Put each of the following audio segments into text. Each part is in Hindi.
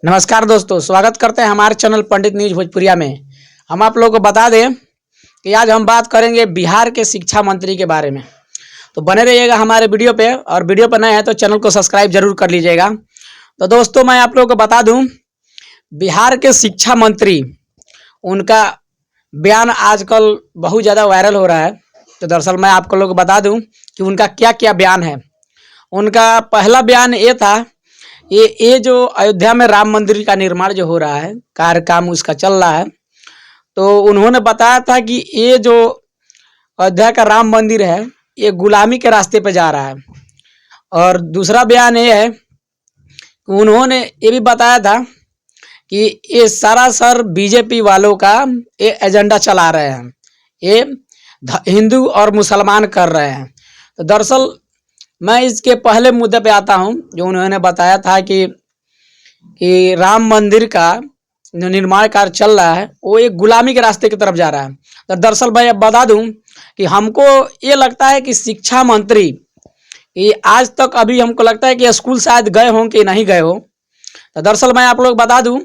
नमस्कार दोस्तों, स्वागत करते हैं हमारे चैनल पंडित न्यूज भोजपुरिया में। हम आप लोगों को बता दें कि आज हम बात करेंगे बिहार के शिक्षा मंत्री के बारे में। तो बने रहिएगा हमारे वीडियो पे, और वीडियो पर नए हैं तो चैनल को सब्सक्राइब जरूर कर लीजिएगा। तो दोस्तों, मैं आप लोगों को बता दूं, बिहार के शिक्षा मंत्री, उनका बयान आजकल बहुत ज़्यादा वायरल हो रहा है। तो दरअसल मैं आपको लोग बता दूँ कि उनका क्या क्या बयान है। उनका पहला बयान ये था, ये जो अयोध्या में राम मंदिर का निर्माण जो हो रहा है, काम उसका चल रहा है, तो उन्होंने बताया था कि ये जो अयोध्या का राम मंदिर है, ये गुलामी के रास्ते पे जा रहा है। और दूसरा बयान ये है कि उन्होंने ये भी बताया था कि ये सरासर बीजेपी वालों का ये एजेंडा चला रहे हैं, ये हिंदू और मुसलमान कर रहे हैं। तो दरअसल मैं इसके पहले मुद्दे पे आता हूं, जो उन्होंने बताया था कि राम मंदिर का जो निर्माण कार्य चल रहा है वो एक गुलामी के रास्ते की तरफ जा रहा है। तो दरअसल भाई अब बता दूं कि हमको ये लगता है कि शिक्षा मंत्री ये आज तक अभी हमको लगता है कि स्कूल शायद गए हों कि नहीं गए हो। तो दरअसल मैं आप लोग बता दूं,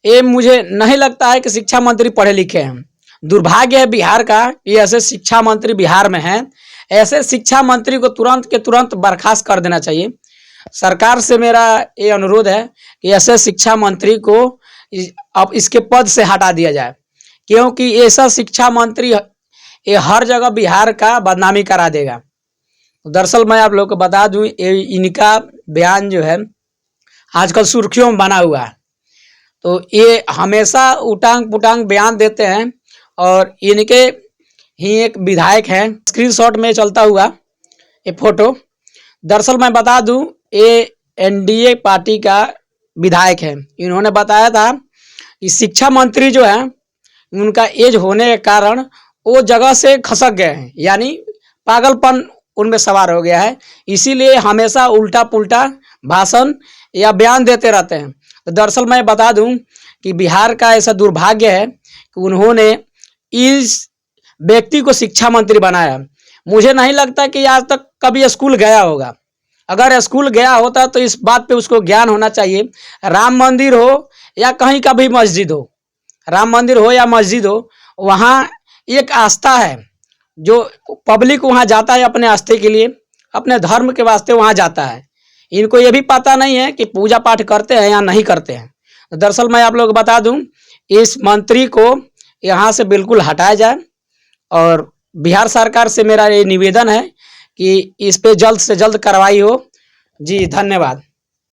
ये मुझे नहीं लगता है कि शिक्षा मंत्री पढ़े लिखे हैं। दुर्भाग्य है बिहार का कि ऐसे शिक्षा मंत्री बिहार में हैं। ऐसे शिक्षा मंत्री को तुरंत के तुरंत बर्खास्त कर देना चाहिए। सरकार से मेरा ये अनुरोध है कि ऐसे शिक्षा मंत्री को अब इसके पद से हटा दिया जाए, क्योंकि ऐसा शिक्षा मंत्री ये हर जगह बिहार का बदनामी करा देगा। दरअसल मैं आप लोगों को बता दूं, इनका बयान जो है आजकल सुर्खियों में बना हुआ है। तो ये हमेशा उटांग पुटांग बयान देते हैं, और इनके ही एक विधायक हैं, स्क्रीनशॉट में चलता हुआ ये फोटो। दरअसल मैं बता दूं, ये एनडीए पार्टी का विधायक है। इन्होंने बताया था कि शिक्षा मंत्री जो है, उनका एज होने के कारण वो जगह से खसक गए हैं, यानी पागलपन उनमें सवार हो गया है, इसीलिए हमेशा उल्टा पुल्टा भाषण या बयान देते रहते हैं। तो दरअसल मैं बता दूं कि बिहार का ऐसा दुर्भाग्य है कि उन्होंने इस व्यक्ति को शिक्षा मंत्री बनाया। मुझे नहीं लगता कि आज तक कभी स्कूल गया होगा। अगर स्कूल गया होता तो इस बात पे उसको ज्ञान होना चाहिए। राम मंदिर हो या कहीं का भी मस्जिद हो, राम मंदिर हो या मस्जिद हो, वहाँ एक आस्था है, जो पब्लिक वहाँ जाता है अपने आस्थे के लिए, अपने धर्म के वास्ते वहाँ जाता है। इनको ये भी पता नहीं है कि पूजा पाठ करते हैं या नहीं करते हैं। तो दरअसल मैं आप लोग को बता दूं, इस मंत्री को यहाँ से बिल्कुल हटाया जाए, और बिहार सरकार से मेरा ये निवेदन है कि इस पे जल्द से जल्द कार्रवाई हो। जी धन्यवाद।